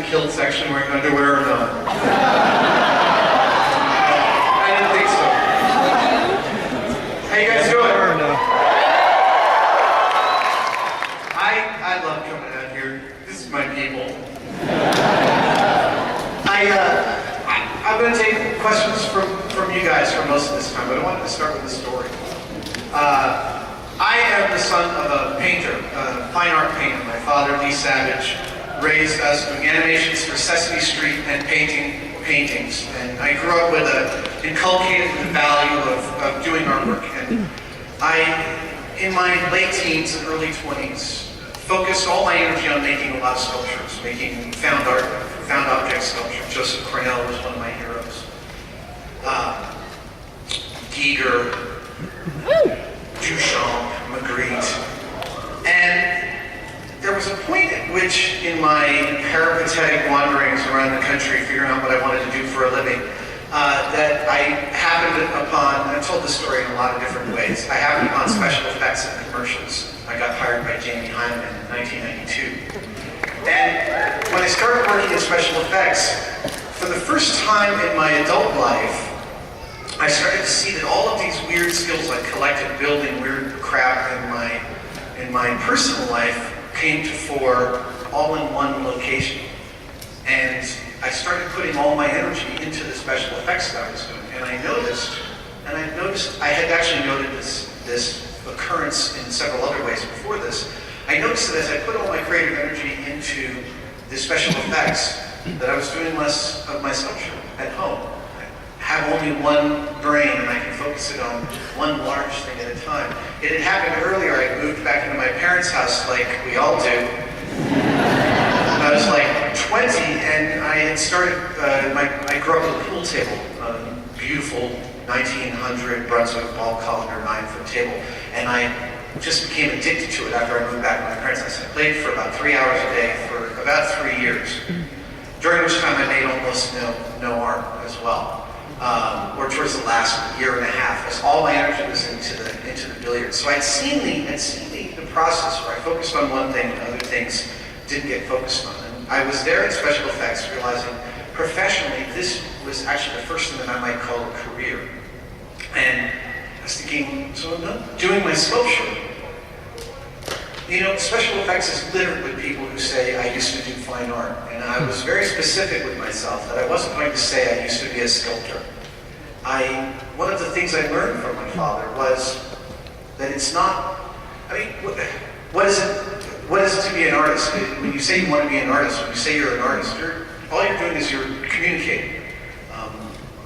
kilts actually wearing underwear or not? I didn't think so. How you guys doing? I love coming out here. This is my people. I'm going to take questions from you guys for most of this time, but I wanted to start with a story. I am the son of a painter, a fine art painter. My father, Lee Savage, raised us doing animations for Sesame Street and painting paintings. And I grew up with inculcated the value of doing artwork. And in my late teens and early 20s, focused all my energy on making a lot of sculptures, making found object sculpture. Joseph Cornell was one of my heroes. Giger, Duchamp, Magritte. And there was a point at which, in my peripatetic wanderings around the country, figuring out what I wanted to do for a living, that I happened upon, and I've told this story in a lot of different ways, I happened upon special effects in commercials. I got hired by Jamie Hyneman in 1992. And when I started working in special effects, for the first time in my adult life, I started to see that all of these weird skills I collected building weird crap in my personal life came to fore all in one location. And I started putting all my energy into the special effects that I was doing. And I noticed I had actually noted this occurrence in several other ways before this. I noticed that as I put all my creative energy into the special effects, that I was doing less of my sculpture at home. I have only one brain and I can focus it on one large thing at a time. It had happened earlier. I moved back into my parents' house like we all do. I was like 20 and I had started, I grew up with a pool table, beautiful 1900 Brunswick ball colander 9-foot table, and I just became addicted to it after I moved back to my parents' house. I played for about 3 hours a day for about 3 years, during which time I made almost no art as well. Or towards the last year and a half, as all my energy was into the billiards. So I'd seen the process where I focused on one thing and other things didn't get focused on. And I was there in special effects, realizing professionally this was actually the first thing that I might call a career. And I was thinking, so I'm not doing my sculpture. You know, special effects is littered with people who say, I used to do fine art. And I was very specific with myself that I wasn't going to say I used to be a sculptor. One of the things I learned from my father was that it's not, what is it to be an artist? When you say you want to be an artist, when you say you're an artist, all you're doing is you're communicating.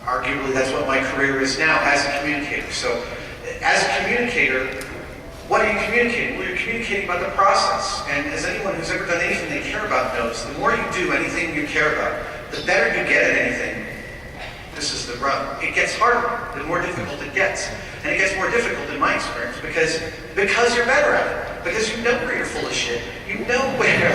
Arguably, that's what my career is now, as a communicator. So, as a communicator, what are you communicating? Well, you're communicating about the process. And as anyone who's ever done anything they care about knows, the more you do anything you care about, the better you get at anything. This is the rub. It gets harder, the more difficult it gets. And it gets more difficult in my experience because you're better at it. Because you know where you're full of shit. You know where.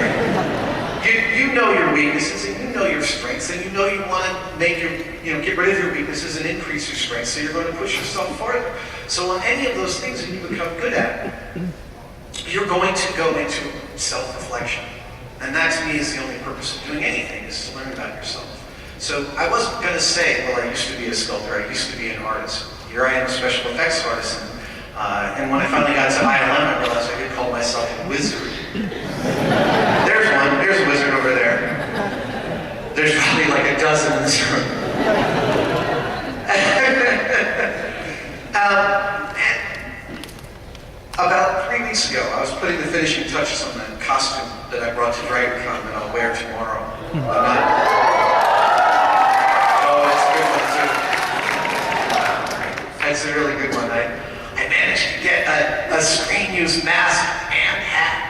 You know your weaknesses and you know your strengths, and you know you want to make get rid of your weaknesses and increase your strengths, so you're going to push yourself farther. So on any of those things that you become good at, you're going to go into self-reflection. And that to me is the only purpose of doing anything, is to learn about yourself. So I wasn't going to say, well, I used to be a sculptor, I used to be an artist. Here I am, a special effects artist. And when I finally got to ILM, I realized I could call myself a wizard. There's a wizard over there. There's probably like a dozen in this room. About 3 weeks ago, I was putting the finishing touches on that costume that I brought to DragonCon that I'll wear tomorrow. It's a really good one. I managed to get a screen-use mask and hat.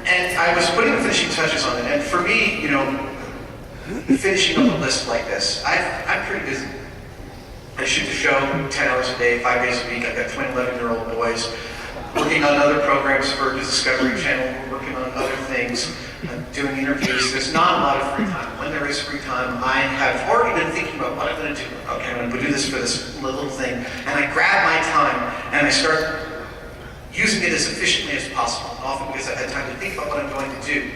And I was putting the finishing touches on it. And for me, finishing up a list like this, I'm pretty busy. I shoot the show 10 hours a day, 5 days a week. I've got twin 11-year-old boys. Working on other programs for the Discovery Channel. We're working on other things. Doing interviews. There's not a lot of free time. When there is free time, I have already been thinking about what I'm going to do. Okay, I'm going to do this for this little thing. And I grab my time and I start, using it as efficiently as possible. And often because I've had time to think about what I'm going to do,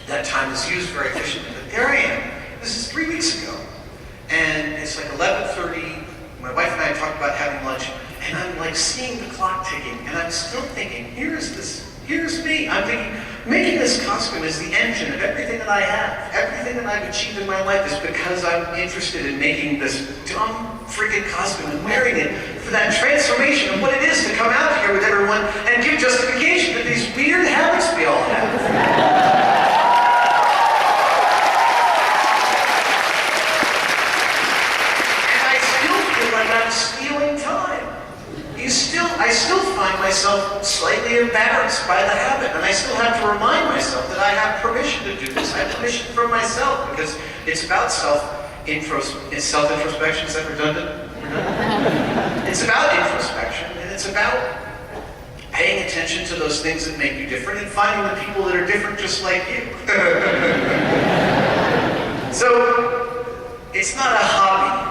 that time is used very efficiently. But there I am. This is 3 weeks ago. And it's like 11:30. My wife and I talked about having lunch. And I'm like seeing the clock ticking. And I'm still thinking, here's me. I'm thinking, making this costume is the engine of everything that I have. Everything that I've achieved in my life is because I'm interested in making this dumb freaking costume and wearing it for that transformation of what it is to come out here with everyone and give justification to these weird habits we all have. I'm stealing time. I still find myself slightly embarrassed by the habit, and I still have to remind myself that I have permission to do this. I have permission from myself, because it's about self-introspection. Is that redundant? It's about introspection, and it's about paying attention to those things that make you different and finding the people that are different just like you. So, it's not a hobby.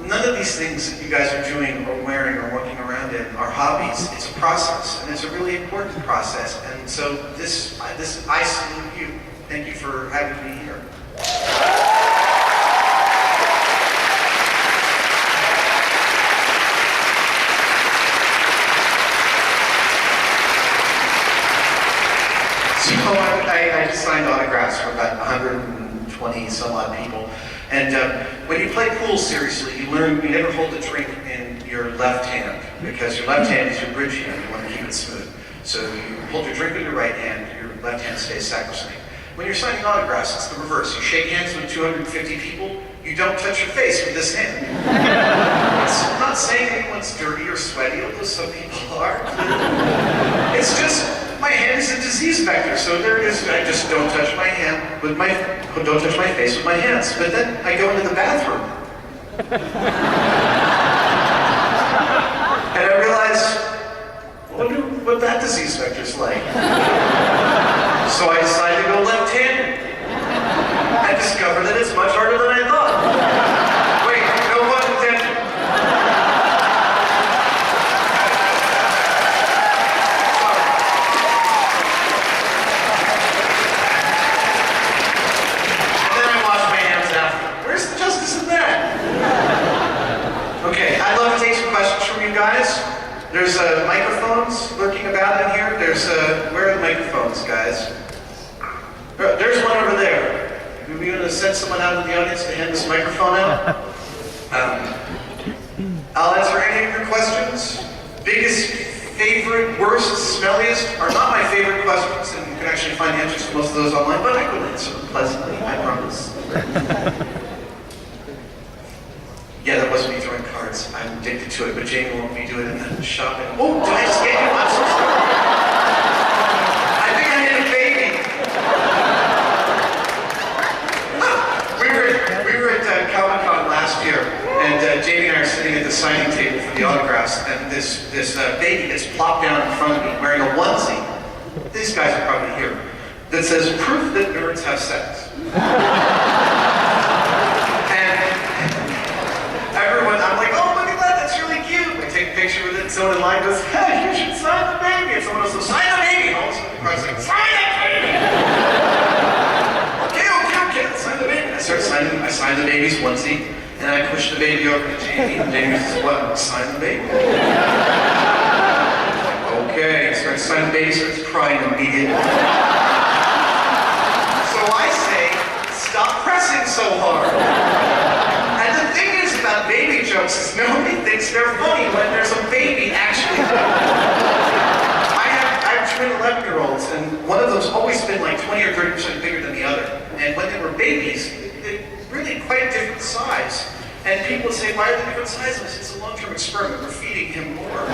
None of these things that you guys are doing or wearing or walking around in are hobbies. It's a process, and it's a really important process. And so I salute you. Thank you for having me here. So I just signed autographs for about 120 some odd people. And when you play pool seriously, you learn you never hold the drink in your left hand, because your left hand is your bridge hand. You want to keep it smooth. So you hold your drink with your right hand, your left hand stays sacrosanct. When you're signing autographs, it's the reverse. You shake hands with 250 people, you don't touch your face with this hand. I'm not saying anyone's dirty or sweaty, although some people are. It's just, my hand is a disease vector, so there it is. I just don't touch my hand with don't touch my face with my hands. But then I go into the bathroom. And I realize, I wonder what that disease vector's like. So I decided to go left-handed. I discovered that it's much harder than I thought. Wait, no pun intended. And then I wash my hands after. Where's the justice in that? Okay, I'd love to take some questions from you guys. There's microphones lurking about in here. Where are the microphones, guys? There's one over there. Are we going to send someone out in the audience to hand this microphone out? I'll answer any of your questions. Biggest, favorite, worst, smelliest are not my favorite questions, and you can actually find answers to most of those online, but I will answer them pleasantly, I promise. Yeah, that wasn't me throwing cards. I'm addicted to it, but Jamie won't let me do it in the shopping. Oh, did I just get you? I'm so sorry. I think I hit a baby. We were at Comic-Con last year, and Jamie and I are sitting at the signing table for the autographs, and this baby gets plopped down in front of me wearing a onesie. These guys are probably here. That says, "Proof that nerds have sex." I'm like, oh, look at that, that's really cute. I take a picture with it, and someone in line goes, hey, you should sign the baby. And someone else goes, sign the baby. And all of a sudden, the crowd's like, sign the baby. Okay, let's sign the baby. I sign the baby's onesie, and I push the baby over to Jamie, and Jamie says, what, sign the baby? Okay, I start to sign the baby, starts crying immediately. So I say, stop pressing so hard. And the thing is about baby jokes is nobody thinks they're funny when there's a baby actually. I have twin 11-year-olds, and one of them's always been like 20 or 30% bigger than the other. And when they were babies, they're really quite different size. And people would say, why are they different sizes? It's a long-term experiment. We're feeding him more.